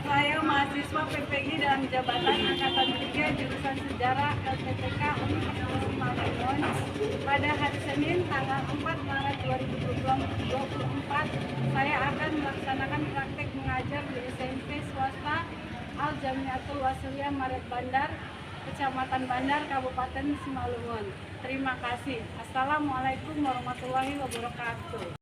Saya mahasiswa PPG dalam jabatan Angkatan 3 jurusan Sejarah LPTK Universitas Simalungun. Pada hari Senin tanggal 4 Maret 2024, saya akan melaksanakan praktek mengajar di SMP swasta Al Jamiatul Wasliyah Maret Bandar, Kecamatan Bandar, Kabupaten Simalungun. Terima kasih. Assalamualaikum warahmatullahi wabarakatuh.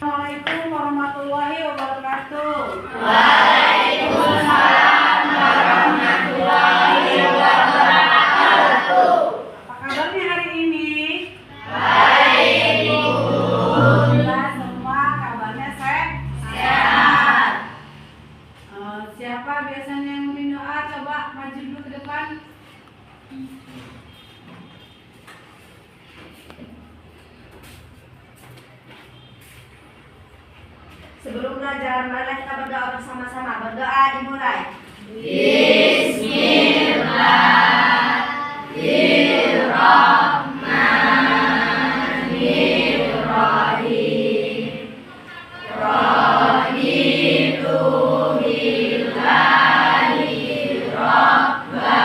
Assalamualaikum warahmatullahi wabarakatuh. Waalaikumsalam warahmatullahi wabarakatuh. Apa kabarnya hari ini? Baik, Bu. Alhamdulillah semua kabarnya sehat. Siapa biasanya yang mimpin doa? Coba maju dulu ke depan. Sebelum belajar, mari kita berdoa bersama-sama. Berdoa dimulai. Bismillahirrahmanirrahim. Raditu billahi rabba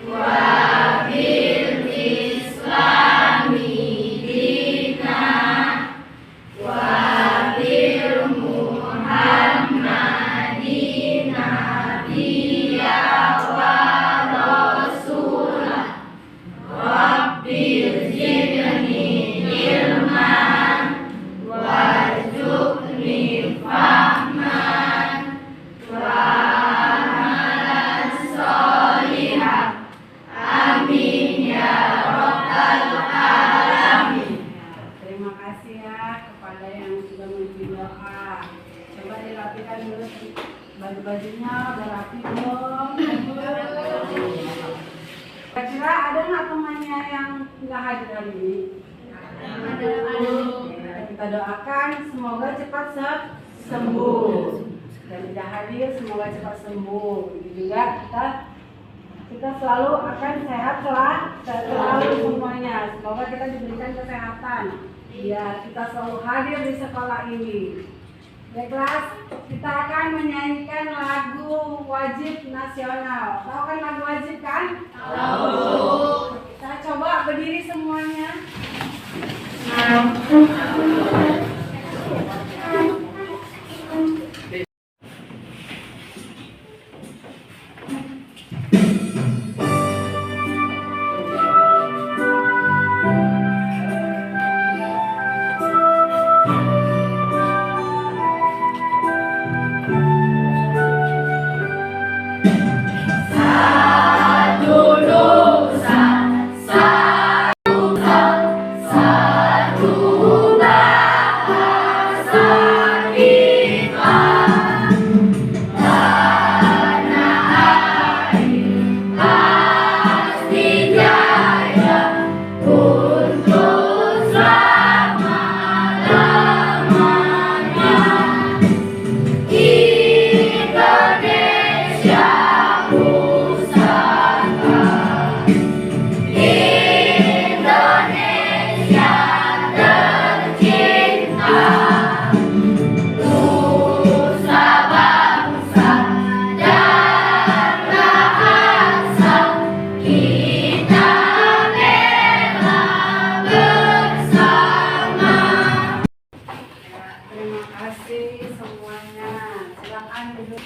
wa bil islami dina wa bil muhammadin nabiyya wa rasulah. Rabbil zidni ilman warzuqni fahman wa amalan sholihan. Amin ya rabbal alamin. Terima kasih ya kepada yang sudah memimpin doa. Coba dirapikan dulu baju-bajunya, udah rapi belum? Kira-kira ada nggak temannya yang nggak hadir hari ini? Ada. Ya, kita doakan semoga cepat sembuh. Dan tidak hadir semoga cepat sembuh. Begitu juga kita selalu akan sehat selalu semuanya. Semoga kita diberikan kesehatan. Ya, kita selalu hadir di sekolah ini. Baiklah, kita akan menyanyikan lagu wajib nasional. Tahu kan lagu wajib kan? Tahu. Kita coba berdiri semuanya. Satu dosa, satu bahasa kita. Tanah air pasti jaya untuk selama-lamanya. Indonesia pusaka, Indonesia tercinta, nusa bangsa dan bahasa kita bela bersama. Terima kasih semuanya. Silakan duduk.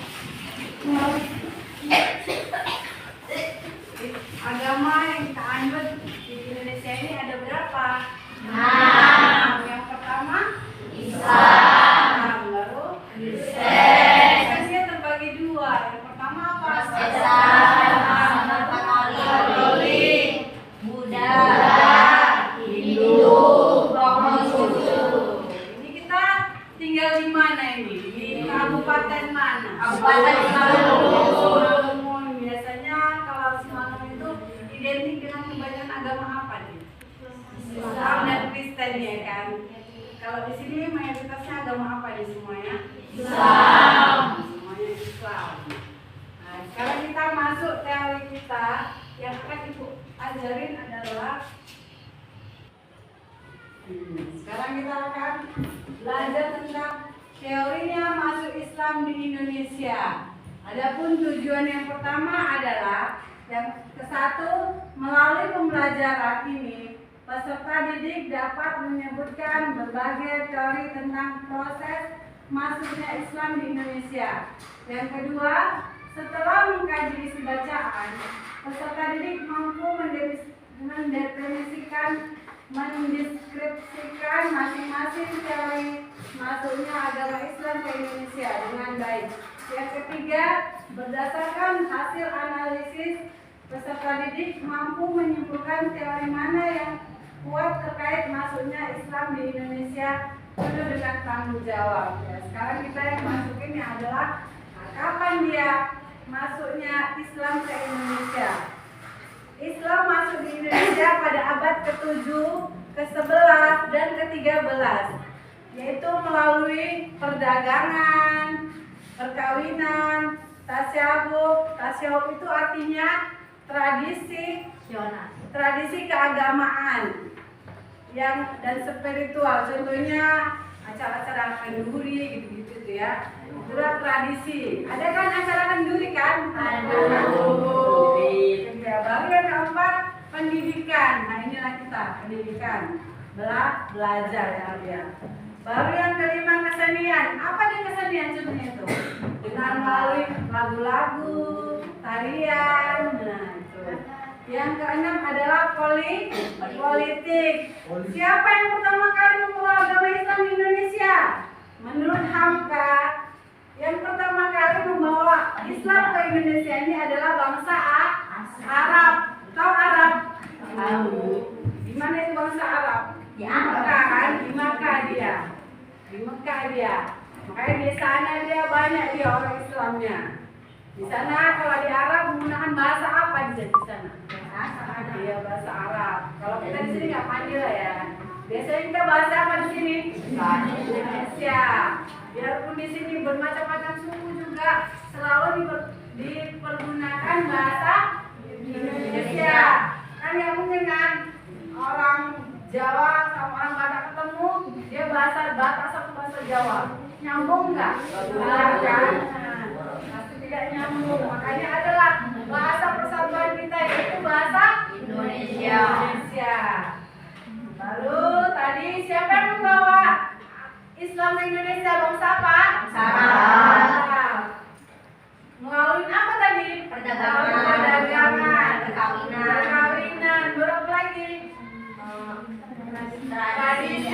Agama yang kita anut di Indonesia ini ada berapa? Yang pertama Islam, baru Kristen terbagi dua. Yang pertama apa? Katolik, Buddha, Hindu, Konghucu. Ini kita tinggal di mana ini? Di kabupaten mana? Kabupaten Simalungun. Simalungun. Biasanya kalau Simalungun itu identik dengan kebanyakan agama apa nih? Islam dan Kristen ya kan? Kalau di sini mayoritasnya agama apa nih semuanya? Islam. Semuanya Islam. Nah, sekarang kita masuk teori kita. Yang akan Ibu ajarin adalah Sekarang kita akan belajar tentang teorinya masuk Islam di Indonesia. Adapun tujuan yang pertama adalah yang kesatu, melalui pembelajaran ini peserta didik dapat menyebutkan berbagai teori tentang proses masuknya Islam di Indonesia. Yang kedua, setelah mengkaji isi bacaan, peserta didik mampu mendeskripsikan masing-masing teori masuknya agama Islam ke Indonesia dengan baik. Yang ketiga, berdasarkan hasil analisis, peserta didik mampu menyimpulkan teori mana yang kuat terkait masuknya Islam di Indonesia penuh dengan tanggung jawab. Ya, sekarang kita yang masukin adalah kapan dia masuknya Islam ke Indonesia. Islam masuk di Indonesia pada abad ke-7, ke-11, dan ke-13, yaitu melalui perdagangan, perkawinan, tasyabuk. Tasyabuk itu artinya tradisi keagamaan dan spiritual. Contohnya acara-acara kenduri gitu ya. Itulah tradisi. Ada kan acara kenduri kan? Ada. Ya, baru yang keempat, pendidikan. Nah, inilah kita, pendidikan. Belajar ya. Baru yang kelima, kesenian. Apa dia kesenian contohnya itu? Dengan melalui lagu-lagu, tarian. Nah, itu. Yang keenam adalah politik. Siapa yang pertama kali membawa agama Islam di Indonesia? Menurut Hamka, yang pertama kali membawa Islam ke Indonesia ini adalah bangsa Arab. Tahu Arab? Tahu. Di mana itu bangsa Arab? Di Mekah kan? Di Mekah dia. Di Mekah dia. Makanya di sana dia banyak dia orang Islamnya. Di sana kalau di Arab menggunakan bahasa apa di sana? Iya, bahasa Arab. Kalau kita di sini nggak pandai lah ya. Biasanya kita bahasa apa di sini? Bahasa Indonesia. Biarpun di sini bermacam-macam suku juga selalu dipergunakan bahasa Indonesia. Kan nggak mungkin kan orang Jawa sama orang Batak ketemu dia bahasa Batak sama bahasa Jawa nyambung nggak? Kan? Pasti tidak nyambung. Makanya adalah bahasa persatuan kita yaitu bahasa Indonesia. Lalu tadi siapa yang membawa Islam ke Indonesia? Bangsa apa? Arab. Melalui apa tadi? Perdagangan, perkawinan, berapa lagi? Tradisi,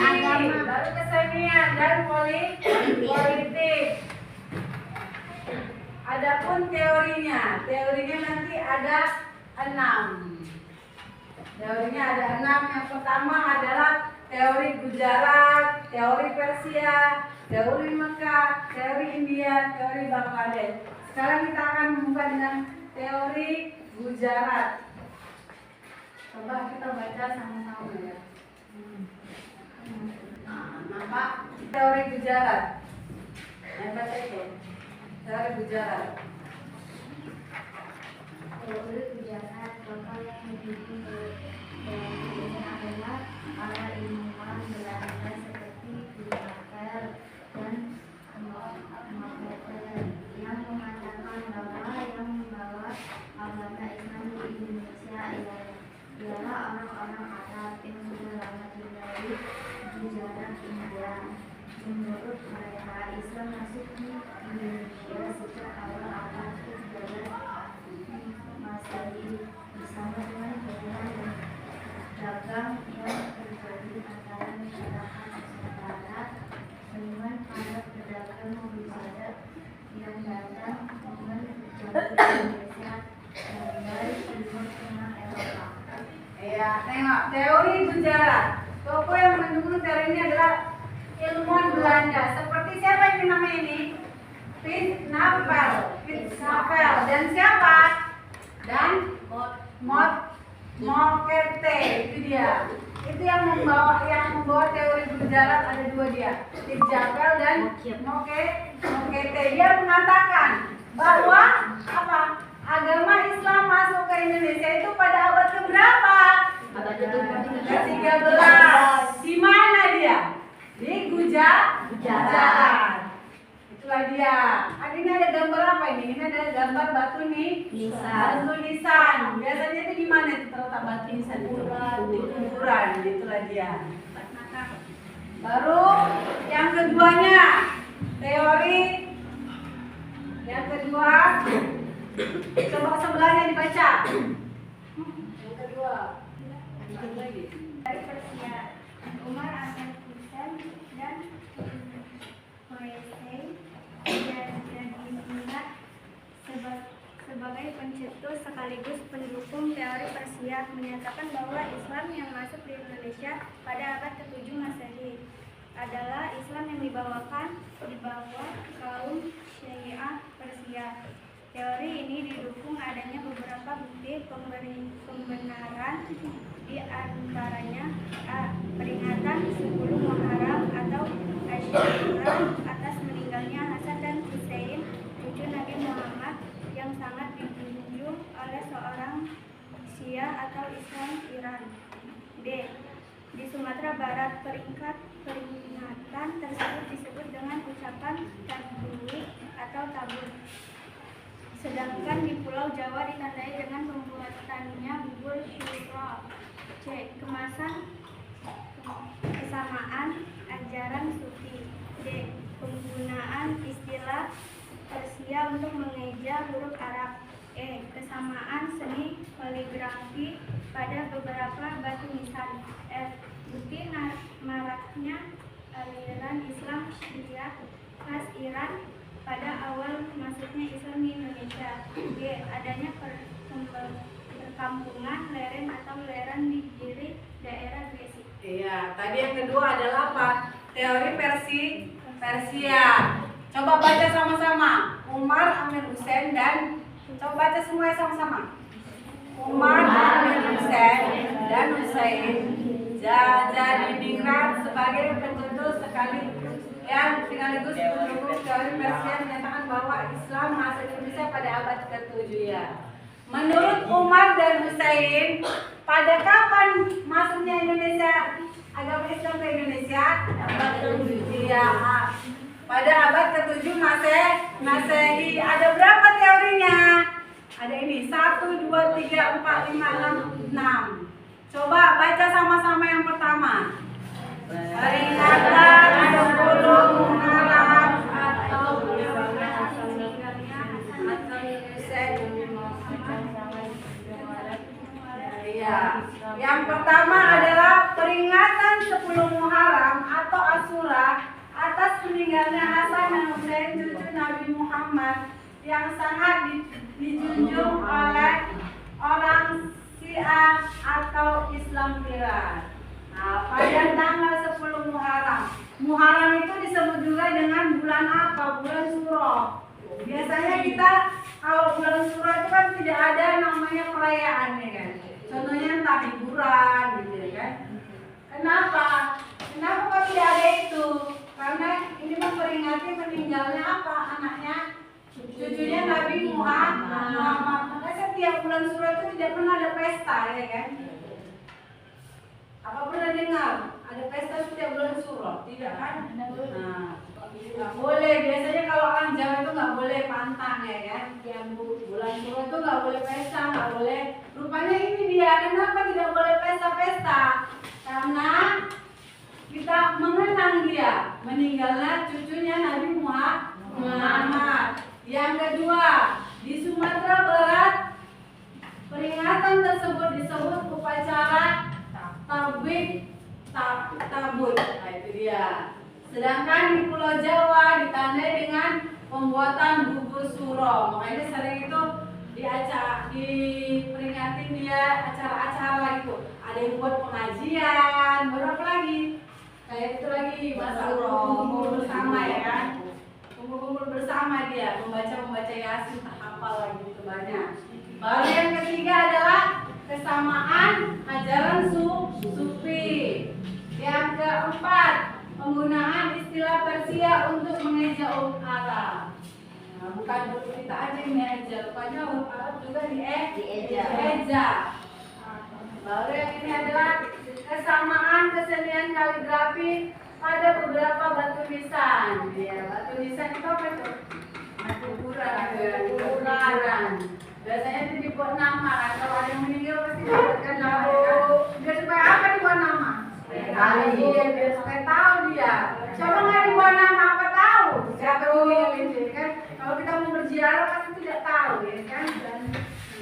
baru kesenian dan politik. Adapun teorinya nanti ada 6. Teorinya ada 6. Yang pertama adalah teori Gujarat, teori Persia, teori Mekah, teori India, teori Bangladesh. Sekarang kita akan membuka dengan teori Gujarat. Coba kita baca sama-sama ya. Nampak teori Gujarat. Baca itu. Teori Gujarat. Teori Gujarat tokoh yang didukung oleh adalah para ilmuwan Belanda seperti Gunaker dan Maupassant yang mengatakan bahwa yang membawa agama Islam di Indonesia ialah orang-orang Arab yang sudah lama tinggal di Gujarat, India. Menurut mereka, Islam masuk di Indonesia sejak awal abad ke-13 Masehi bersama dengan hubungan dagang yang terjadi antara masyarakat Nusantara dengan para pedagang Gujarat yang datang dengan jalur Indonesia dari Timur Tengah Eropa. Ya, tengok teori Gujarat. Tokoh yang mendukung teori ini adalah ilmuwan Belanda. Seperti siapa yang namanya ini? Fritz Navel. Dan siapa? Dan Mokete. Itu dia. Itu yang membawa teori Gujarat ada 2 dia. Fritz Navel dan Mokete. Dia mengatakan bahwa apa? Agama Islam masuk ke Indonesia itu pada abad keberapa? Abad ke-13. Di mana? bujan. Itulah dia. Ini ada gambar apa ini? Ini ada gambar batu nisan. Batu nisan. Biasanya itu di mana itu terletak batu nisan? Di kuburan. Itulah dia. Baru yang keduanya, teori yang kedua. Coba sebelahnya dibaca. Yang kedua. Dari Persia, Umar Ahmad Husain dan Khomeini diingat sebagai pencetus sekaligus pendukung teori Persia, menyatakan bahwa Islam yang masuk di Indonesia pada abad ke-7 Masehi adalah Islam yang dibawa kaum Syiah Persia. Teori ini didukung adanya beberapa bukti pembenaran, di antaranya peringatan 10 Muharram atau Asyura atas meninggalnya Hasan dan Hussein, cucu Nabi Muhammad, yang sangat dijunjung oleh seorang Syiah atau Islam Iran. B. Di Sumatera Barat, peringatan tersebut disebut dengan ucapan tabligh atau tabur. Sedangkan di Pulau Jawa ditandai dengan pembuatannya bubur syura. C. Kesamaan ajaran sufi. D. Penggunaan istilah Persia untuk mengeja huruf Arab. E. Kesamaan seni kaligrafi pada beberapa batu nisan. F. Bukti maraknya aliran Islam Syiah khas Iran pada awal masuknya Islam di Indonesia. G. Adanya perkampungan lereng atau lereng di diri daerah Gresik. Iya, tadi yang kedua adalah apa? Teori Persia. Coba baca sama-sama. Umar Amir Husain dan coba baca semuanya sama-sama. Umar Amir Husain dan Husain Jajadiningrat sebagai pencetus sekaligus pendukung teori Persia, menyatakan bahwa Islam masuk Indonesia pada abad ke-7 ya. Menurut Umar dan Husain, pada kapan masuknya agama Islam ke Indonesia? Abad ke-7 ya. Pada abad ke-7 Masehi. Ada berapa teorinya? Ada ini 1, 2, 3, 4, 5, 6, 6. Coba baca sama-sama yang pertama. Peringatan 10 Muharram atau yang pertama adalah peringatan 10 Muharram atau Asyura atas meninggalnya Hasan dan Hussein, cucu Nabi Muhammad, yang sangat dijunjung oleh orang Syiah atau Islam Iran. Nah, pada tanggal 10 Muharram. Muharram itu disebut juga dengan bulan apa? Bulan Suro. Biasanya kita kalau bulan Suro itu kan tidak ada namanya perayaan ya kan. Contohnya entah hiburan gitu ya kan. Kenapa kok tidak ada itu? Karena ini memperingati meninggalnya apa? Anaknya, cucunya Nabi Muhammad. Maka setiap bulan Suro itu tidak pernah ada pesta ya kan. Apa pernah dengar ada pesta setiap bulan Suro? Tidak kan? Nah, nggak boleh. Biasanya kalau orang Jawa itu nggak boleh pantang ya kan. Yang bulan Suro itu nggak boleh pesta, nggak boleh. Rupanya ini dia. Kenapa tidak boleh pesta-pesta? Karena kita mengenang dia meninggalnya cucunya Nabi Muhammad. Yang kedua, di Sumatera Barat peringatan tersebut disebut upacara tabut. Nah, itu dia. Sedangkan di Pulau Jawa ditandai dengan pembuatan bubur suro. Makanya sering itu diperingatin dia acara-acara gitu. Ada yang buat pengajian, berapa lagi? Kayak itu lagi masa kumpul bersama ya kan? Kumpul bersama dia membaca Yasin, tak hafal lagi itu banyak. Baru yang ketiga adalah kesamaan ajaran sufi. Yang keempat, penggunaan istilah Persia untuk mengeja huruf Arab. Nah, bukan huruf kita aja yang mengeja, rupanya huruf Arab juga dieja. Baru yang ini adalah kesamaan kesenian kaligrafi pada beberapa batu nisan. Ya, batu nisan itu apa itu? Batu ukuran. Biasanya itu dibuat nama kan. Kalau ada yang meninggal pasti dibuatkan nama kan. Biar supaya apa dibuat nama? Iya, biar supaya tahu dia. Coba nggak dibuat nama apa tahu? Siapa yang meninggal kan? Kalau kita mau berziarah pasti tidak tahu ya kan. Dan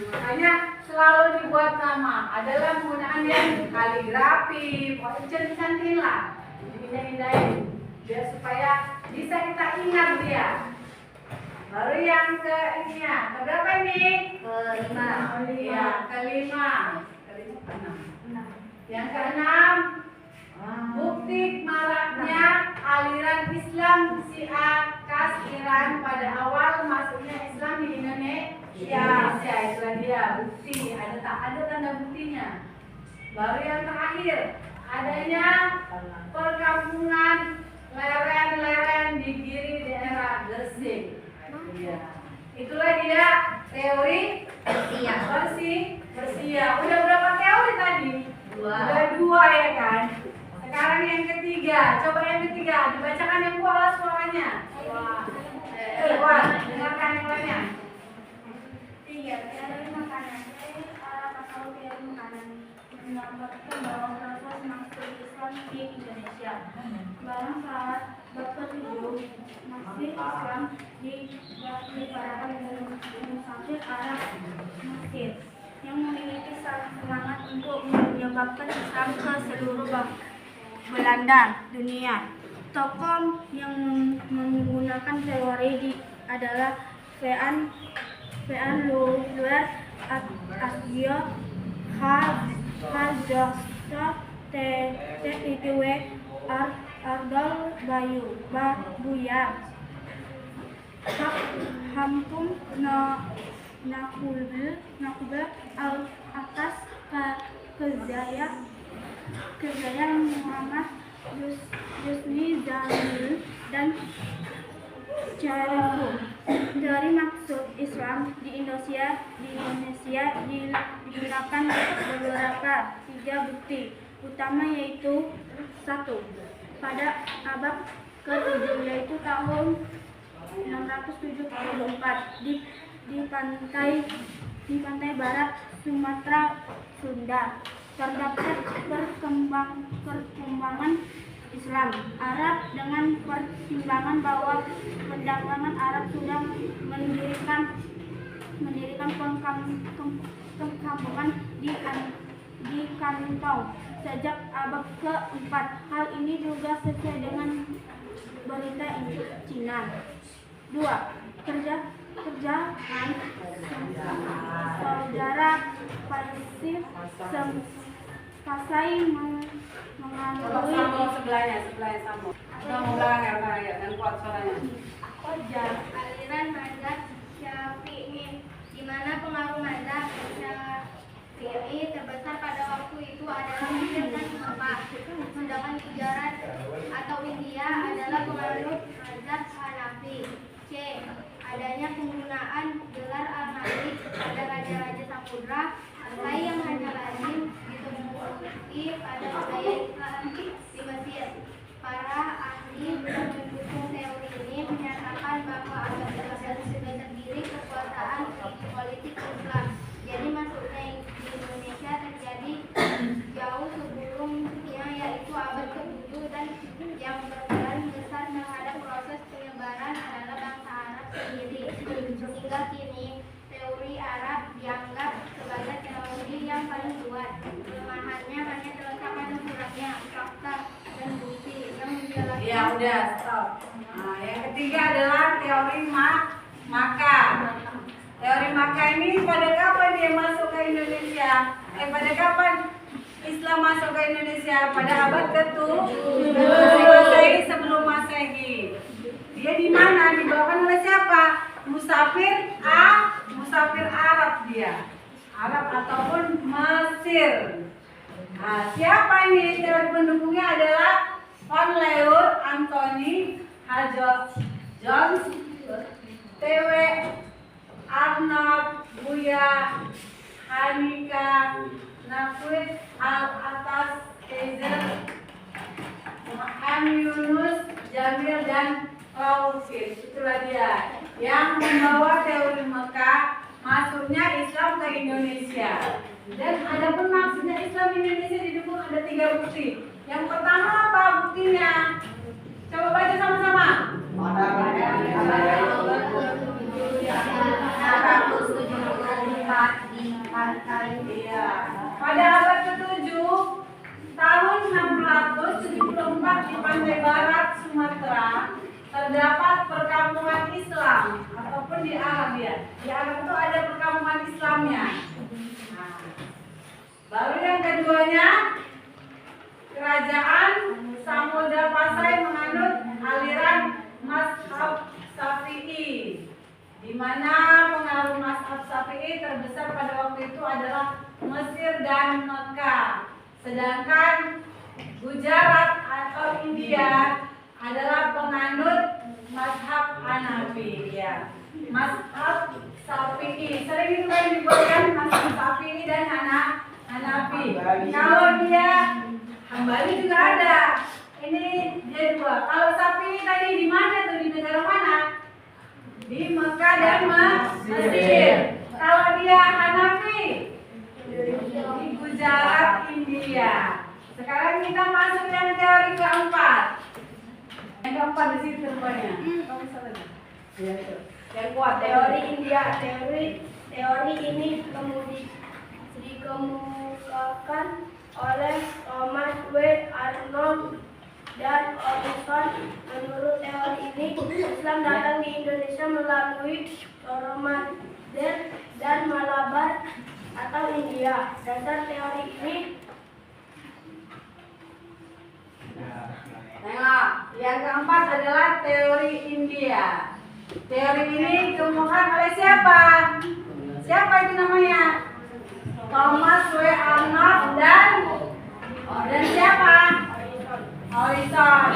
makanya selalu dibuat nama adalah penggunaan yang kaligrafi, cantik lah, indah-indahin biar supaya bisa kita ingat dia. Baru yang ke ini ya, keberapa ini? Kelima. Iya, kelima. Yang keenam, bukti maraknya aliran Islam Syiah khas Iran pada awal masuknya Islam di Indonesia. Itulah dia bukti. Ada tanda buktinya. Baru yang terakhir, adanya perkampungan lereng-lereng di kiri daerah Gresik. Ya. Itulah dia teori Persia. Udah berapa teori tadi? Udah dua ya kan? Sekarang yang ketiga. Coba yang ketiga. Dibacakan yang kuat suaranya. Wah, dengarkan yang lainnya. 3. Teori makanan. Teori Arab atau teori makanan menggambarkan bahwa proses masuk Islam di Indonesia. Barang saat bab ke-7 masuk Islam diperadakan dengan musafir Arab Mesir yang memiliki semangat untuk menyebabkan Islam ke seluruh Belanda dunia. Tokoh yang menggunakan teori adalah Van Luer, Asgio, Joseph, TITW, Ardol Buya, Hampung Nakubel atas Kezaya Muhammad Yusni Zamil dan Syarifu. Dari maksud Islam di Indonesia digunakan beberapa 3 bukti utama, yaitu 1. Pada abad ke-7 yaitu tahun 674 di pantai barat Sumatera Sunda terdapat perkembangan Islam Arab dengan pertimbangan bahwa perdagangan Arab sudah mendirikan perkampungan di Kantong sejak abad ke-4. Hal ini juga sesuai dengan berita Cina. 2. Kerjaan saudara Pasif Pasai mengalami Sambung sebelahnya sambung. Sambung belakang ya, dan kuat suaranya. aliran mazhab Syafi'i, di mana pengaruh mazhab Syafi'i terbesar pada waktu itu adalah Mesir dan Eropa, sedangkan Gujarat atau India adalah pengaruh mazhab Hanafi. C. Adanya penggunaan gelar al-Malik pada raja-raja Samudra Pasai yang hanya lazim ditemui pada budaya Islam di Mesir. Para ahli yang mendukung teori ini menyatakan bahwa abad ke-11 sudah terdiri kekuasaan politik Islam. Jadi masuknya di Indonesia terjadi jauh sebelumnya, yaitu abad ke-7, dan yang berperan besar terhadap proses penyebaran adalah bangsa Arab sendiri. Hingga kini teori Arab dianggap sebagai teori yang paling kuat. Kelemahannya hanya terletak pada kurangnya fakta dan bukti yang menjelaskan. Ya udah, stop. Nah, yang ketiga adalah teori Maka. Teori Maka ini pada kapan dia masuk ke Indonesia? Pada kapan Islam masuk ke Indonesia? Pada abad ke-7 Masehi, sebelum Masehi. Dia di mana? Dibawakan oleh siapa? Musafir Arab dia. Arab ataupun Mesir. Nah, siapa ini? Teori pendukungnya adalah Van Leur, Anthony, Jones, TW, Arnold, Buya, Hanika, Nakwit, Al-Atas, Kaiser, M. Yunus, Jamil, dan Raufin. Itulah dia yang membawa teori Mekah masuknya Islam ke Indonesia. Dan ada pun maksudnya Islam di Indonesia didukung ada 3 bukti. Yang pertama apa buktinya? Coba baca sama-sama. Pada abad ke-7 tahun 674 di pantai barat Sumatera terdapat perkampungan Islam ataupun di Arab ya. Di Arab itu ada perkampungan Islamnya. Nah, baru yang keduanya kerajaan Samudra Pasai menganut aliran mazhab Syafi'i, di mana pengaruh mazhab Syafi'i terbesar pada waktu itu adalah Mesir dan Mekah. Sedangkan Gujarat atau India adalah penganut mazhab Hanafi ya. Mazhab Syafi'i sering itu kan dibuatkan mazhab Syafi'i dan Hanafi. Kalau dia Hambali juga ada. Ini dia 2. Kalau Syafi'i tadi di mana tuh, di negara mana? Di Mekah dan Mesir. Kalau dia Hanafi di Gujarat, India. Sekarang kita masuk yang teori keempat. Yang keempat di sini rupanya. Kamu salah ya? Iya itu. Yang kuat Teori India. Teori ini dikemukakan oleh Thomas W. Arnold dan Olison. Menurut teori ini, Islam datang di Indonesia melalui Coromandel dan Malabar atau India. Dasar teori ini Tengok, yang keempat adalah teori India. Teori ini dikemukakan oleh siapa? Siapa itu namanya? Thomas W. Arnold dan siapa? Olison.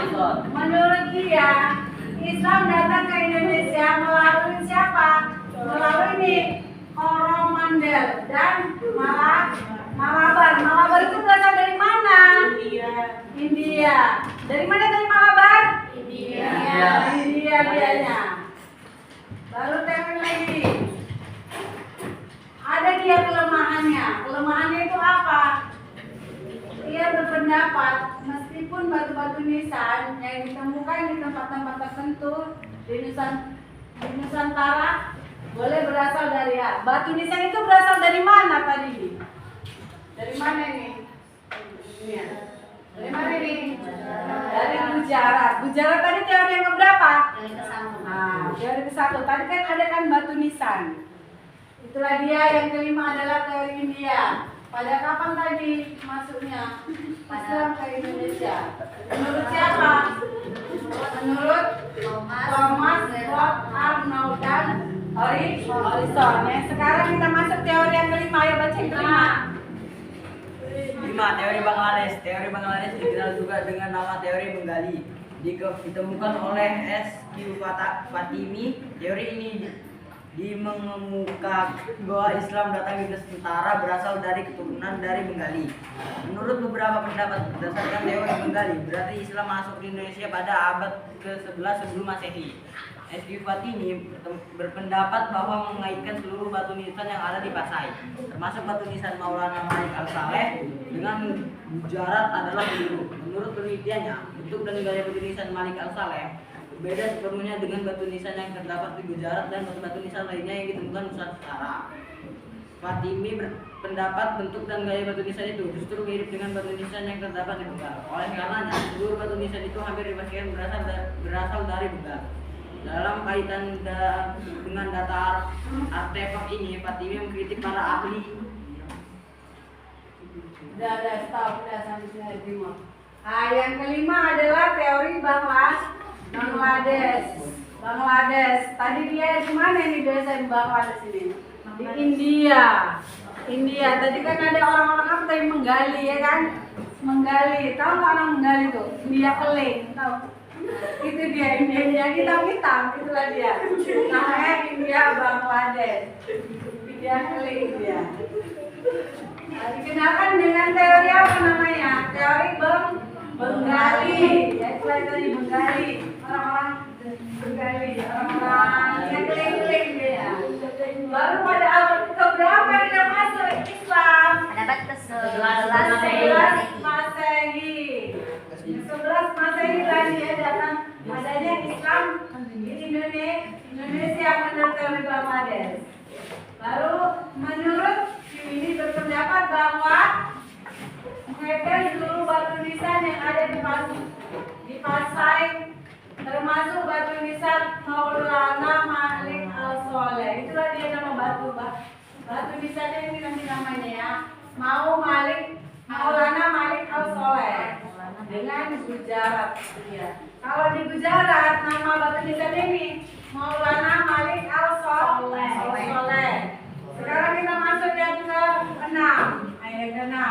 Menurut dia, Islam datang ke Indonesia melalui siapa? Melalui ini Coromandel dan Malabar. Malabar itu berasal dari mana? India. Dari mana dari Malabar? India dianya. Baru teori lagi. Ada dia kelemahannya. Kelemahannya itu apa? Ia berpendapat meskipun batu-batu nisan yang ditemukan di tempat-tempat tertentu di Nusantara boleh berasal dari batu nisan itu berasal dari mana tadi? Dari mana ini? Dari mana ini? Dari Gujarat. Gujarat tadi teori yang keberapa? Nah, teori ke-1. Tadi kan ada kan batu nisan. Itulah dia. Yang kelima adalah teori India. Pada kapan tadi masuknya Islam ke Indonesia? Menurut siapa? Menurut Thomas Scott Arnold dan Olison. Sekarang kita masuk teori yang kelima. Ayo baca yang kelima. 5. Teori Bangladesh. Teori Bangladesh dikenal juga dengan nama teori Bengali. Ditemukan oleh S.Q. Fatimi. Teori ini mengemukakan bahwa Islam datang di Nusantara berasal dari keturunan dari Bengali. Menurut beberapa pendapat berdasarkan teori Bengali, berarti Islam masuk di Indonesia pada abad ke-11 sebelum Masehi. S.Q. Fatimi berpendapat bahwa mengaitkan seluruh batu nisan yang ada di Pasai, termasuk batu nisan Maulana Malik Al-Saleh dengan Gujarat adalah biru. Menurut penelitiannya, bentuk dan gaya batu nisan Malik Al-Saleh berbeda sepenuhnya dengan batu nisan yang terdapat di Gujarat dan batu-batu nisan lainnya yang ditemukan Nusantara. Fatimi berpendapat bentuk dan gaya batu nisan itu justru mirip dengan batu nisan yang terdapat di Bengal. Oleh karenanya, seluruh batu nisan itu hampir dipastikan berasal dari Bengal. Dalam kaitan dengan data artefak ini, Fatimi mengkritik para ahli. Udah, stop, udah sampai sini lima. Yang kelima adalah teori Bangladesh. Tadi dia di mana ini biasa di Bangladesh ini? Di India. Tadi kan ada orang-orang apa tadi menggali ya kan? Menggali. Tahu nggak orang menggali tuh? India peling, tahu? Itu dia India hitam, itulah dia. Namanya India Bangladesh. India peling dia. Dikenalkan dengan teori apa namanya? Teori Bengali. Ya, itu tadi Bengali. Orang-orang Bengali, orang-orang yang keliling-keliling dia. Baru pada abad keberapa dia masuk Islam? Pada abad Ke-11 Masehi. 11 Masehi lah dia datang adanya Islam di Indonesia menurut teori Bangladesh. Baru menurut ini berpendapat bahwa mereka seluruh batu nisan yang ada di Pasai termasuk batu nisan Maulana Malik Al-Soleh. Itulah dia nama batu nisannya ini nanti namanya ya. Maulana Malik Al-Soleh dengan Gujarat ya. Kalau di Gujarat nama batu nisan ini Maulana Malik Al-Soleh. Sekarang kita masuk yang ke-6. Ayat ke-6.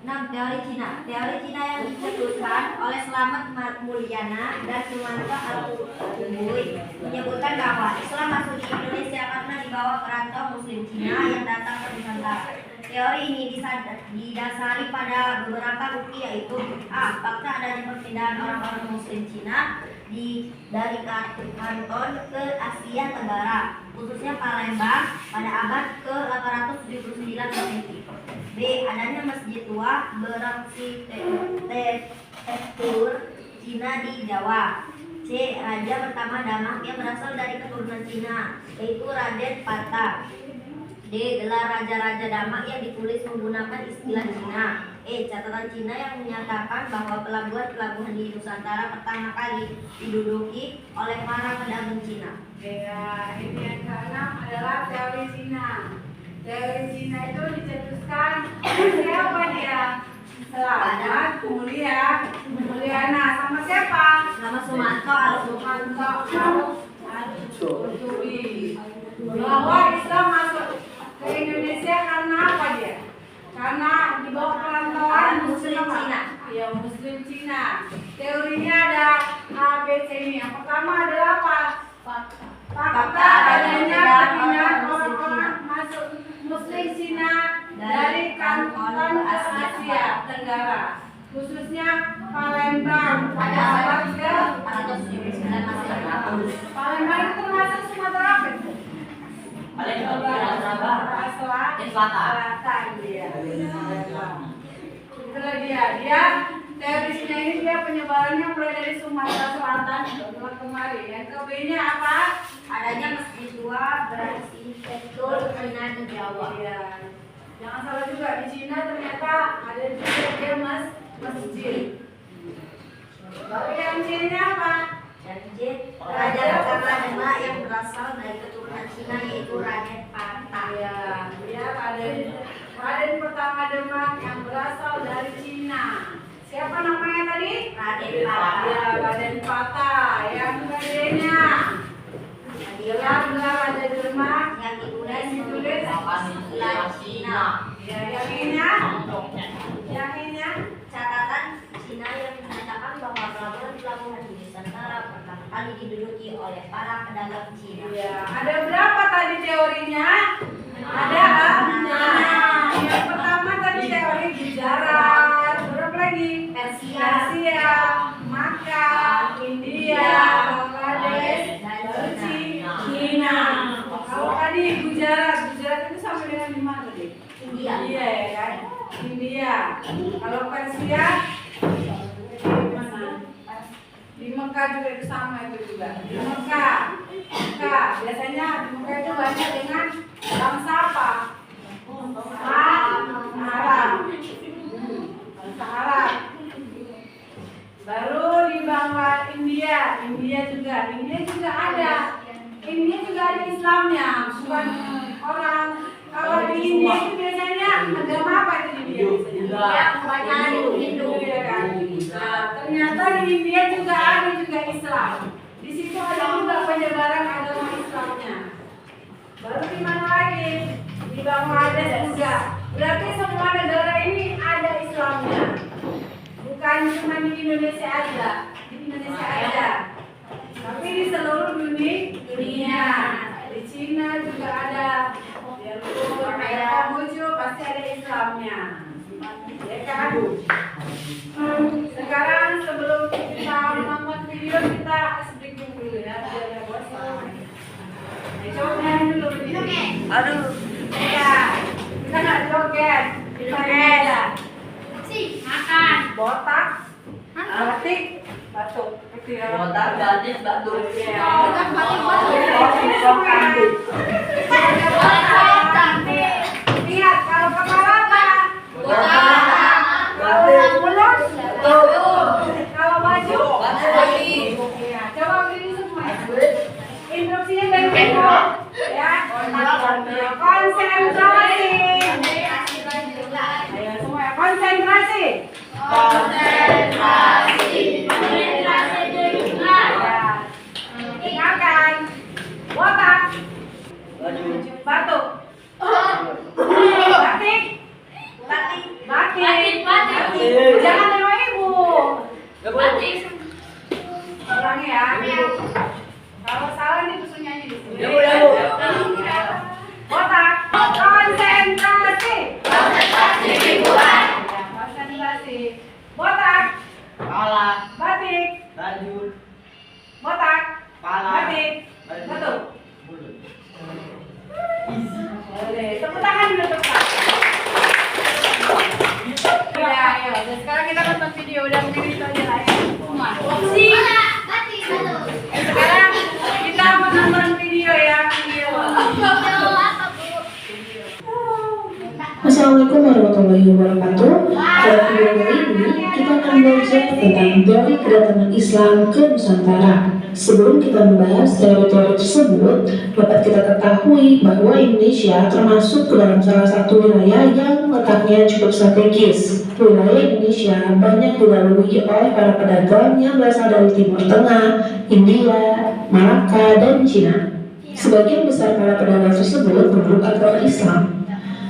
6. Teori Cina. Teori Cina yang dicetuskan oleh Slamet Mulyana dan Sumanto Al-Tubui menyebutkan bahwa Islam masuk di Indonesia karena dibawa perantau Muslim Cina yang datang ke Nusantara. Teori ini didasari pada beberapa bukti, yaitu a. Fakta adanya perpindahan orang-orang Muslim Cina dari Kanton ke Asia Tenggara, khususnya Palembang pada abad ke-879 Masehi. B. Adanya masjid tua berarsitektur Cina di Jawa. C. Raja pertama Damak yang berasal dari keturunan Cina, yaitu Raden Pata. D. Gelar raja-raja Damak yang ditulis menggunakan istilah Cina. E. Catatan Cina yang menyatakan bahwa pelabuhan-pelabuhan di Nusantara pertama kali diduduki oleh para pedagang Cina. Ya, ini yang ke-6 adalah teori Cina. Teori Cina itu dicetuskan siapa dia? Slamet Mulyana sama siapa? Nama Sumanto Al-Tubui. Bahwa Islam masuk ke Indonesia karena apa dia? Karena di bawah perantauan Muslim Cina. Ya, Muslim Cina. Teorinya ada A, B, C ini. Yang pertama adalah apa? Fakta adanya perpindahan orang-orang masuk Muslim Cina dari Kanton ke Asia Tenggara, khususnya Palembang pada abad ke-879 Masehi. Palembang itu termasuk Sumatera apa itu? Selatan dia. Itulah dia. Teorisnya ini dia penyebarannya mulai dari Sumatera Selatan ke kemari. Yang ke-B-nya apa? Adanya masjid tua berarsitektur Cina di Jawa. Iya. Jangan salah juga, di Cina ternyata ada juga dia masjid. Lalu yang C-nya apa? Dan J. Raja pertama Demak yang berasal dari keturunan Cina, yaitu Raden Pata. Iya, dia Raden pertama Demak yang berasal dari Cina. Siapa namanya tadi? Raden Pata. Ya, Raden Pata. Yang kedua-nya gelar Raja Demak Yang ditulis istilah Cina. Ya, yang ininya Catatan Cina yang menyatakan bahwa pelabuhan-pelabuhan di Nusantara pertama kali diduduki oleh para pedagang Cina. ya. Ada berapa tadi teorinya? Ada 6. Yang pertama tadi teori Gujarat. Berapa lagi? Persia, Makkah, India, Bangladesh, baru Cina. Kalau tadi Gujarat itu sama dengan di mana tadi? India. Iya ya kan? India. Kalau Persia di mana? Di Mekah juga itu sama itu juga. Di Mekah. Biasanya di Mekah itu banyak dengan bangsa apa? Arab. Bangsa Arab. Baru di India juga ada. India juga ada Islamnya, bukan orang. Kalau di India itu biasanya agama apa itu di India biasanya? Ya, kebanyakan Hindu. Ya kan? Nah, ternyata di India juga ada Islam. Di situ ada juga penyebaran agama Islamnya. Baru di mana lagi? Di Bangladesh juga. Berarti semua negara ini ada Islamnya. Bukan cuma di Indonesia aja. Tapi di seluruh dunia. Di Cina juga ada. Di Kamboja pasti ada Islam. Coba main dulu berdiri. Aduh. Ya, kita nggak joget. Kita beda. Makan. Botak, batik, batuk. Botak, batik, batuk. Botak, batik, batuk. Lihat, kalau kepala apa? Botak. Kalau mulut? Kalau baju? Batik. Iya, coba berdiri semua. Instruksinya dari Ibu. Ya, konsentrasi. Ayo semua ya, konsentrasi. Ya. Ingatkan. Botak. Batuk. Batik. Batik. Jangan sama Ibu. Ulangi ya. Kalau salah nih tusuknya aja di sini. Botak. Konsentrasi. Konsentrasi. Botak. Kepala, Batik. baju, Botak. kepala, Batik. Batuk. Boleh. Tepuk tangan dulu, tepuk tangan. Ya, ayo. Dan sekarang kita nonton video. Udah mungkin itu aja lah ya. Semua. Sekarang kita menonton video yang video. Assalamualaikum warahmatullahi wabarakatuh. Pada video kali ini kita akan belajar tentang teori kedatangan Islam ke Nusantara. Sebelum kita membahas teori-teori tersebut, dapat kita ketahui bahwa Indonesia termasuk ke dalam salah satu wilayah yang letaknya cukup strategis. Wilayah Indonesia banyak dilalui oleh para pedagang yang berasal dari Timur Tengah, India, Malaka, dan Cina. Sebagian besar para pedagang tersebut memeluk agama Islam.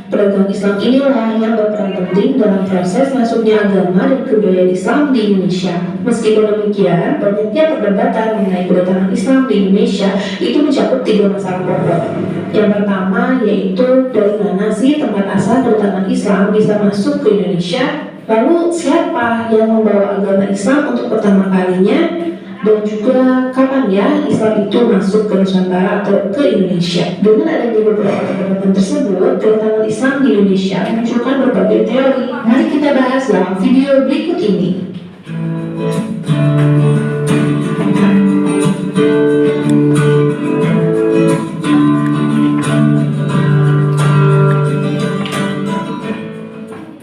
Pedagang Islam inilah yang berperan penting dalam proses masuknya agama dan kebudayaan Islam di Indonesia. Meskipun demikian, banyaknya perdebatan mengenai kedatangan Islam di Indonesia itu mencakup 3 masalah pokok. Yang pertama yaitu dari mana sih tempat asal kedatangan Islam bisa masuk ke Indonesia? Lalu siapa yang membawa agama Islam untuk pertama kalinya? Dan juga kapan ya Islam itu masuk ke Nusantara atau ke Indonesia. Dengan adanya beberapa perdebatan tersebut, kedatangan Islam di Indonesia memunculkan berbagai teori. Mari kita bahas dalam video berikut ini.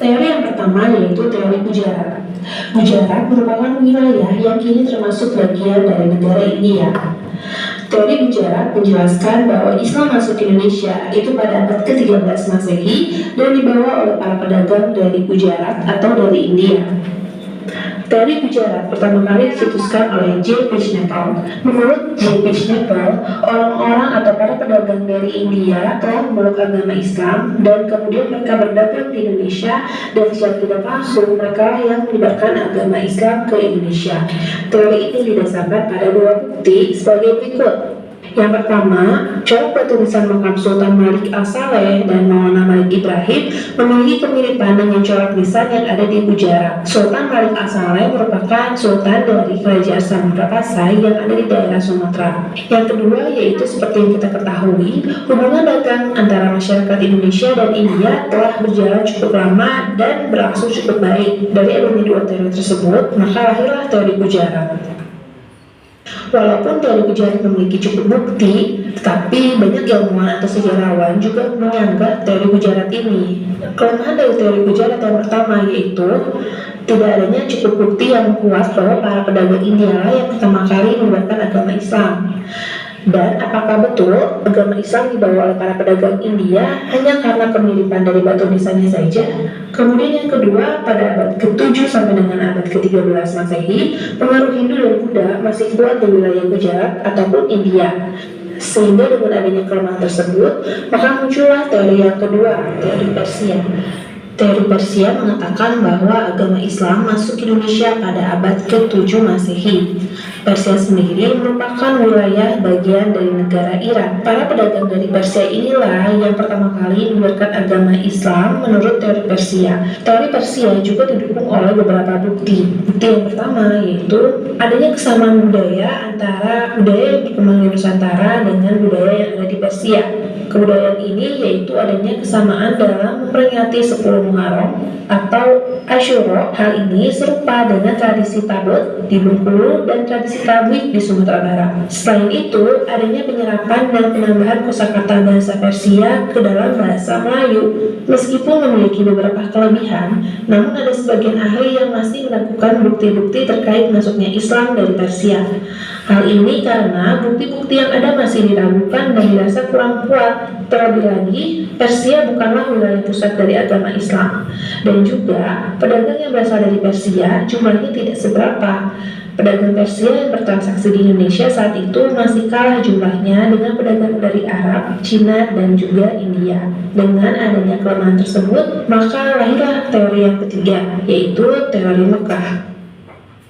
Teori yang pertama yaitu teori Gujarat. Gujarat merupakan wilayah yang kini termasuk bagian dari negara India. Teori Gujarat menjelaskan bahwa Islam masuk ke Indonesia itu pada abad ke-13 Masehi dan dibawa oleh para pedagang dari Gujarat atau dari India. Teori Gujarat pertama kali dicetuskan oleh J. Krishnapal. Menurut J. Krishnapal, orang-orang atau para pedagang dari India telah memeluk agama Islam dan kemudian mereka berdagang di Indonesia dan secara tidak langsung mereka yang menyebarkan agama Islam ke Indonesia. Teori ini didasarkan pada 2 bukti sebagai berikut. Yang pertama, corak batu nisan makam Sultan Malik As-Saleh dan Maulana Malik Ibrahim memiliki kemiripan dengan corak nisan yang ada di Gujarat. Sultan Malik As-Saleh merupakan sultan dari Kerajaan Samudra Pasai yang ada di daerah Sumatera. Yang kedua yaitu seperti yang kita ketahui, hubungan dagang antara masyarakat Indonesia dan India telah berjalan cukup lama dan berlangsung cukup baik. Dari adanya 2 teori tersebut, maka lahirlah teori Gujarat. Walaupun teori Gujarat memiliki cukup bukti, tetapi banyak ilmuwan atau sejarawan juga menganggap teori Gujarat ini. Kelemahan dari teori Gujarat yang pertama yaitu tidak adanya cukup bukti yang kuat bahwa para pedagang India yang pertama kali membuatkan agama Islam. Dan apakah betul agama Islam dibawa oleh para pedagang India hanya karena kemiripan dari batu nisannya saja? Kemudian yang kedua, pada abad ke-7 sampai dengan abad ke-13 Masehi, pengaruh Hindu dan Buddha masih kuat di wilayah Gujarat ataupun India. Sehingga dengan adanya kelemahan tersebut, maka muncullah teori yang kedua, teori Persia. Teori Persia mengatakan bahwa agama Islam masuk Indonesia pada abad ke-7 Masehi. Persia sendiri merupakan wilayah bagian dari negara Iran. Para pedagang dari Persia inilah yang pertama kali menyebarkan agama Islam menurut teori Persia. Teori Persia juga didukung oleh beberapa bukti. Bukti yang pertama yaitu adanya kesamaan budaya antara budaya yang berkembang di Nusantara dengan budaya yang ada di Persia. Kebudayaan ini yaitu adanya kesamaan dalam memperingati 10 Muharram atau Asyura. Hal ini serupa dengan tradisi Tabut di Bengkulu dan tradisi Tablik di Sumatera Barat. Selain itu, adanya penyerapan dan penambahan kosakata bahasa Persia ke dalam bahasa Melayu. Meskipun memiliki beberapa kelebihan, namun ada sebagian ahli yang masih melakukan bukti-bukti terkait masuknya Islam dari Persia. Hal ini karena bukti-bukti yang ada masih diragukan dan dirasa kurang kuat. Terlebih lagi, Persia bukanlah wilayah pusat dari agama Islam. Dan juga, pedagang yang berasal dari Persia jumlahnya tidak seberapa. Pedagang Persia yang bertransaksi di Indonesia saat itu masih kalah jumlahnya dengan pedagang dari Arab, Cina, dan juga India. Dengan adanya kelemahan tersebut, maka lahirlah teori yang ketiga, yaitu teori Mekah.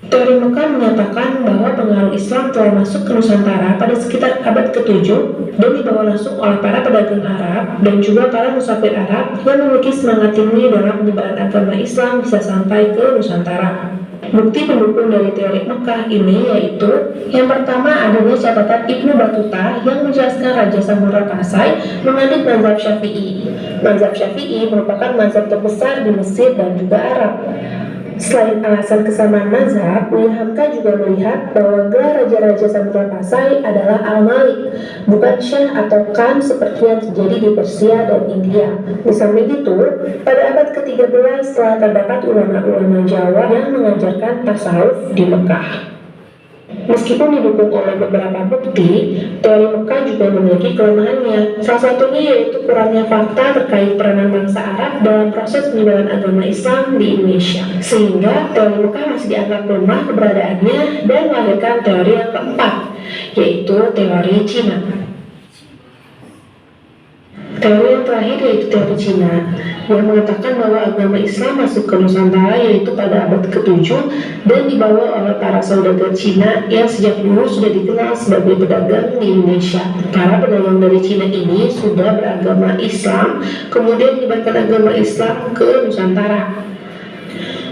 Teori Mekah menyatakan bahwa pengaruh Islam telah masuk ke Nusantara pada sekitar abad ke-7 dan dibawa langsung oleh para pedagang Arab dan juga para musafir Arab yang memiliki semangat tinggi dalam penyebaran agama Islam bisa sampai ke Nusantara. Bukti pendukung dari teori Mekah ini yaitu yang pertama adanya catatan Ibnu Battuta yang menjelaskan Raja Samudra Pasai mengaduk mazhab Syafi'i. Mazhab Syafi'i merupakan mazhab terbesar di Mesir dan juga Arab. Selain alasan kesamaan mazhab, William Hamka juga melihat bahwa gelar Raja-Raja Samudra Pasai adalah Al-Malik, bukan Syah atau Khan seperti yang terjadi di Persia dan India. Di samping itu, pada abad ke-13 telah terdapat ulama-ulama Jawa yang mengajarkan tasawuf di Mekah. Meskipun didukung oleh beberapa bukti, teori Mekah juga memiliki kelemahannya. Salah satunya yaitu kurangnya fakta terkait peranan bangsa Arab dalam proses penyebaran agama Islam di Indonesia. Sehingga teori Mekah masih dianggap lemah keberadaannya dan melahirkan teori yang keempat, yaitu teori Cina. Teori yang terakhir yaitu teori Cina yang mengatakan bahwa agama Islam masuk ke Nusantara yaitu pada abad ke-7 dan dibawa oleh para saudagar Cina yang sejak dulu sudah dikenal sebagai pedagang di Indonesia. Para pedagang dari Cina ini sudah beragama Islam, kemudian menyebarkan agama Islam ke Nusantara.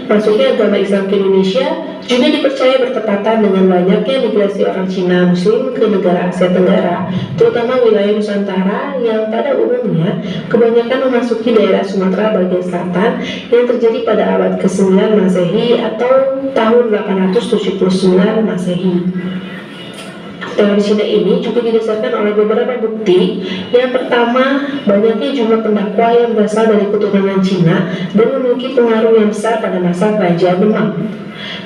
Masuknya agama Islam ke Indonesia juga dipercaya bertepatan dengan banyaknya migrasi orang Cina Muslim ke negara Asia Tenggara, terutama wilayah Nusantara yang pada umumnya kebanyakan memasuki daerah Sumatera bagian selatan yang terjadi pada abad ke-9 Masehi atau tahun 879 Masehi. Teori Cina ini juga didasarkan oleh beberapa bukti. Yang pertama, banyaknya jumlah pendakwa yang berasal dari keturunan Cina dan memiliki pengaruh yang besar pada masa Kerajaan Demak.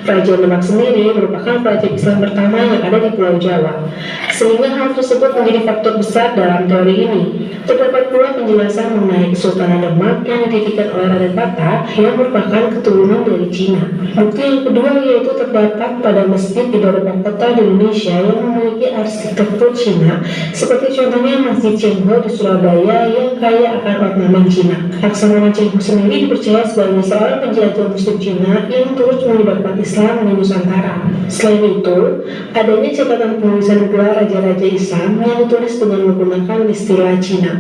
Kerajaan Demak sendiri merupakan kerajaan Islam pertama yang ada di Pulau Jawa, sehingga hal tersebut menjadi faktor besar dalam teori ini. Terdapat pula penjelasan mengenai Kesultanan Demak yang didirikan oleh Raden Patah yang merupakan keturunan dari Cina. Bukti yang kedua yaitu terdapat pada masjid di beberapa kota di Indonesia yang memiliki arsitektur Cina, seperti contohnya Masjid Cengho di Surabaya yang kaya akan ornamen Cina. Laksamana Cengho sendiri dipercaya sebagai seorang penjelajah Muslim Cina yang turut menyebarkan Islam di Nusantara. Selain itu, adanya catatan penulisan gelar Raja-Raja Islam yang ditulis dengan menggunakan istilah Cina.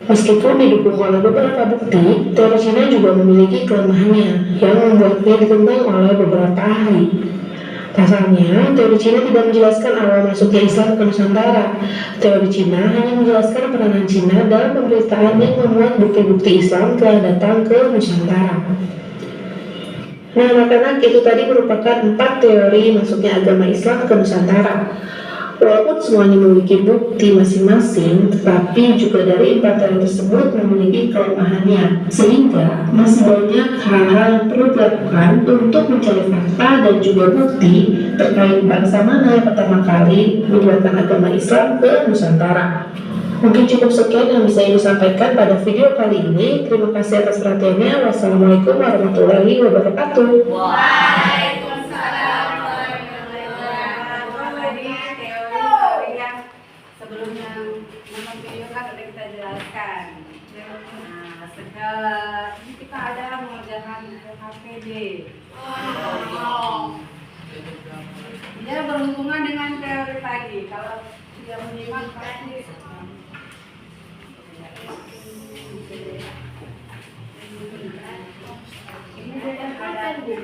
Meskipun didukung oleh beberapa bukti, teori Cina juga memiliki kelemahannya yang membuatnya ditentang oleh beberapa ahli. Pasalnya, teori Cina tidak menjelaskan awal masuknya Islam ke Nusantara. Teori Cina hanya menjelaskan peranan Cina dalam pemberitaan yang memuat bukti-bukti Islam telah datang ke Nusantara. Nah, anak-anak, itu tadi merupakan 4 teori masuknya agama Islam ke Nusantara. Walaupun semuanya memiliki bukti masing-masing, tetapi juga dari 4 teori tersebut memiliki kelemahannya, sehingga masih banyak hal-hal yang perlu dilakukan untuk mencari fakta dan juga bukti terkait bangsa mana yang pertama kali menyebarkan agama Islam ke Nusantara. Mungkin cukup sekian yang bisa Ibu sampaikan pada video kali ini. Terima kasih atas perhatiannya. Wassalamualaikum warahmatullahi wabarakatuh. Waalaikumsalam warahmatullahi wabarakatuh. Ini teori yang sebelumnya nonton video kan sudah kita jelaskan. Nah, ini kita ada mengerjakan KPD. Dia berhubungan dengan teori tadi. Kalau tidak menyimak pasti ini dia ada di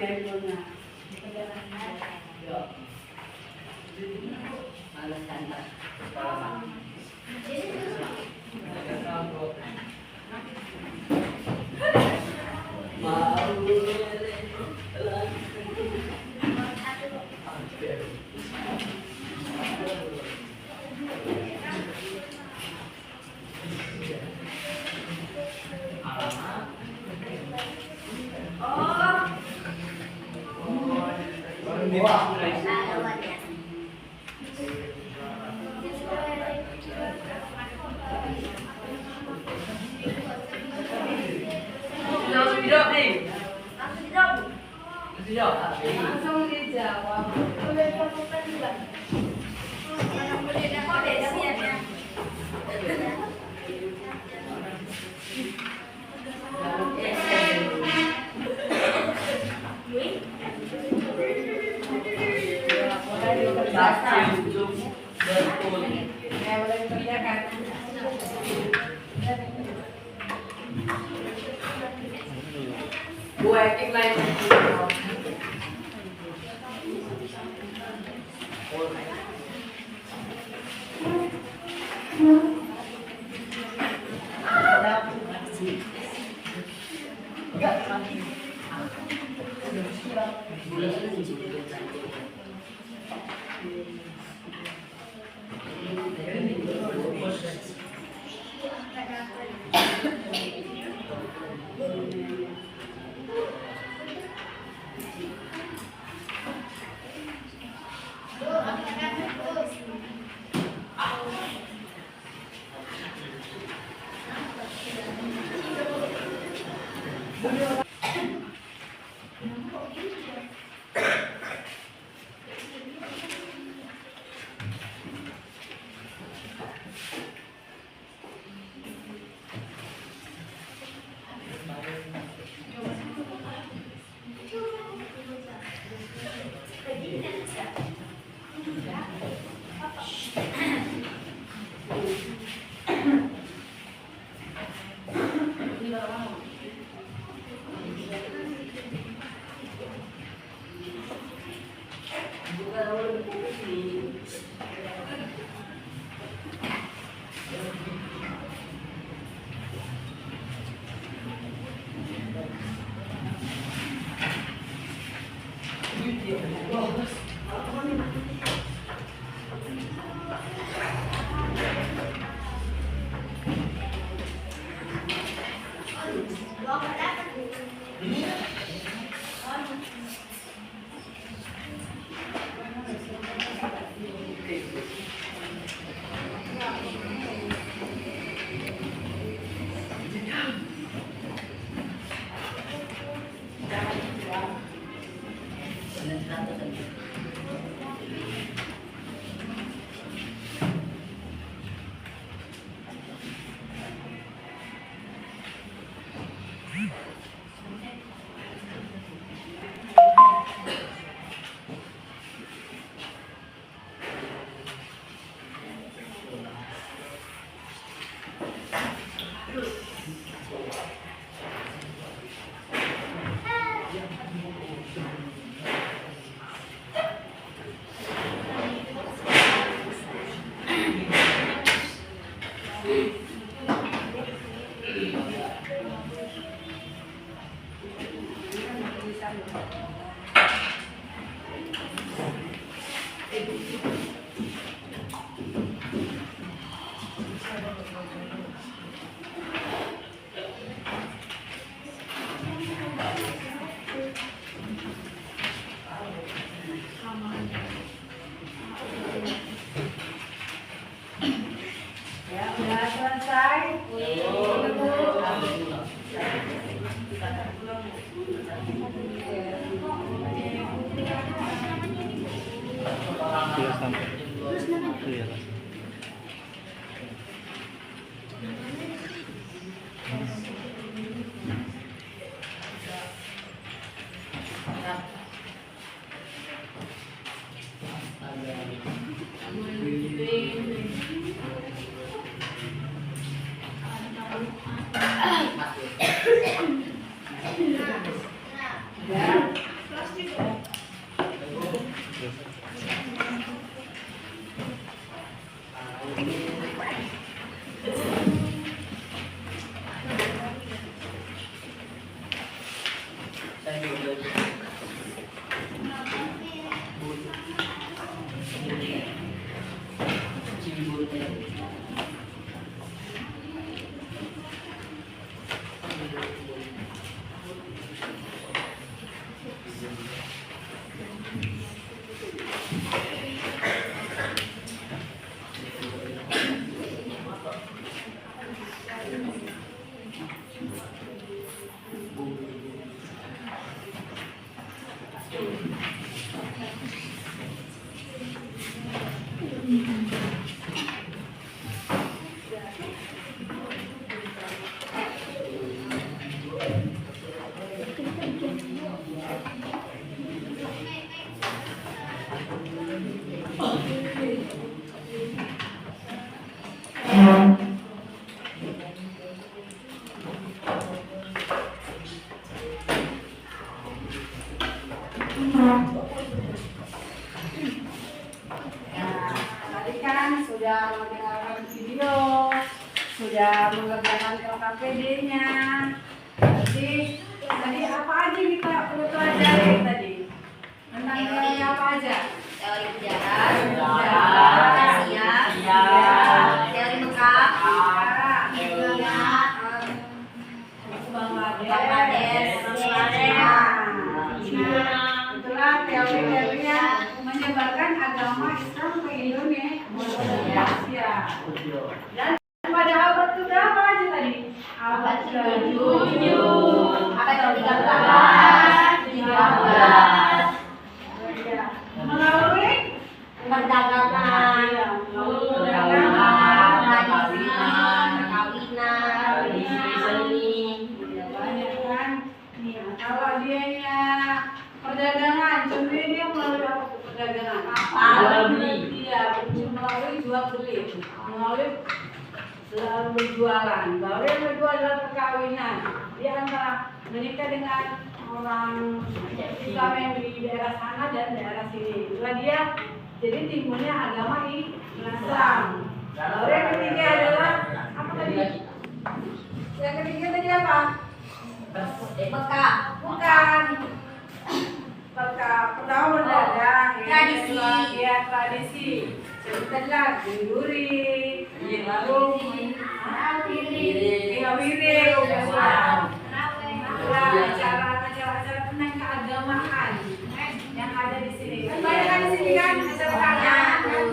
Langsung dijawab. Boleh lakukan juga. Kok beda sih ya? Ya, boleh dikerjakan. Gue lain. Ya, udah selesai. Ya. Tadi kan sudah mendengarkan video, sudah mengerjakan LKPD-nya. Tadi apa aja kita perlu pelajari tadi? Tentang teori apa aja? Teori sejarah, Asia, teori Mekah, Bangladesh, Itulah teori-teorinya menyebarkan agama Islam ke Indonesia. Dan pada abad ke-berapa aja tadi? Abad ke-7, abad ke-13, 13. Melalui Perdagangan, perkawinan, seni. banyak kan? Nih, kalau dianya perdagangan, contohnya dia melalui apa tuh perdagangan? Jual beli. Iya, melalui jual beli, melalui selalu berjualan. Baru yang kedua adalah perkawinan. Dia antara menikah dengan orang Islam yang di daerah sana dan daerah sini. Itulah dia. Jadi timbulnya agama Islam. Lalu yang ketiga adalah apa tadi? Yang ketiga tadi apa? Mekah, Bukan. Pertama berdagang. Tradisi. Ya, tradisi. Setelah duri, lalu wirid, acara-acara tentang keagamaan yang ada di sini. Kan banyak kan di sini kan acara keagamaan. Yang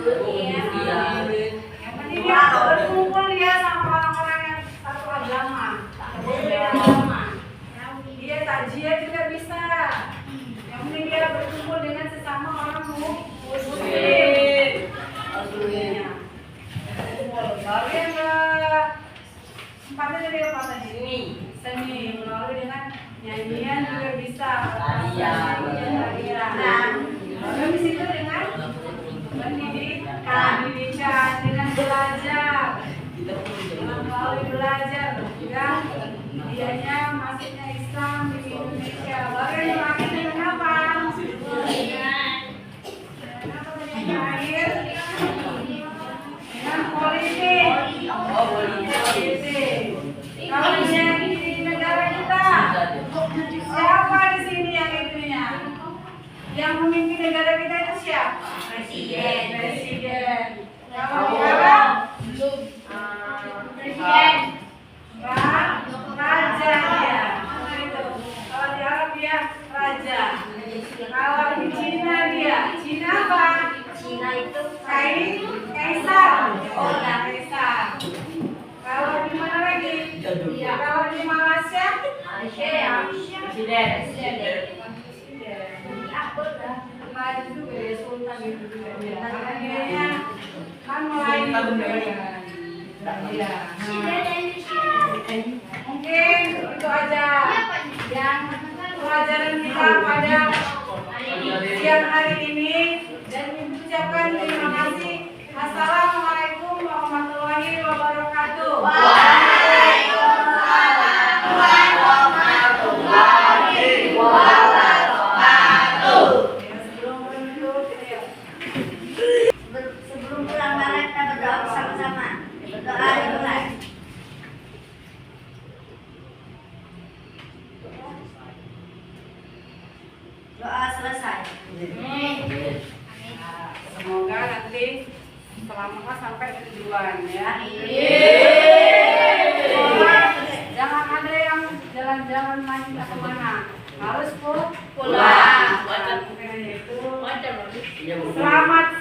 penting dia berkumpul dia sama orang-orang yang satu agama, berbeda agama. Dia takjiah juga bisa. Yang penting dia berkumpul dengan sesama orang muslim. Baru yang keempatnya dari apa tadi? Seni. Melalui dengan nyanyian juga bisa. Tarian. Lalu di situ dengan pendidikan, dengan belajar. Melalui belajar juga dianya masuknya Islam di Indonesia. Baru yang terakhir dengan apa? Apa tadi yang terakhir? Dengan politik. Politik. Kalau di negara kita, siapa di sini yang itunya? Yang memimpin negara kita itu siapa? Presiden. Kalau di Arab, presiden. Raja dia. Kalau di Arab dia raja. Kalau di Cina dia, Cina apa? Cina itu Kaisar. Oh ya, kaisar. Kalau di mana lagi? Ya, kalau di Malaysia? Presiden. Raja juga ya, sultan gitu juga dia. Karena dianya kan Melayu. Iya. Mungkin itu aja yang pelajaran kita pada siang hari ini, dan mengucapkan terima kasih. Assalamualaikum warahmatullahi wabarakatuh. Waalaikumsalam warahmatullahi wabarakatuh. Sebelum pulang mari kita berdoa bersama-sama. Berdoa dimulai. Doa selesai. Semoga nanti selamat sampai tujuan ya. Jangan ada yang jalan-jalan main ke kemana. Harus pulang. Itu. Selamat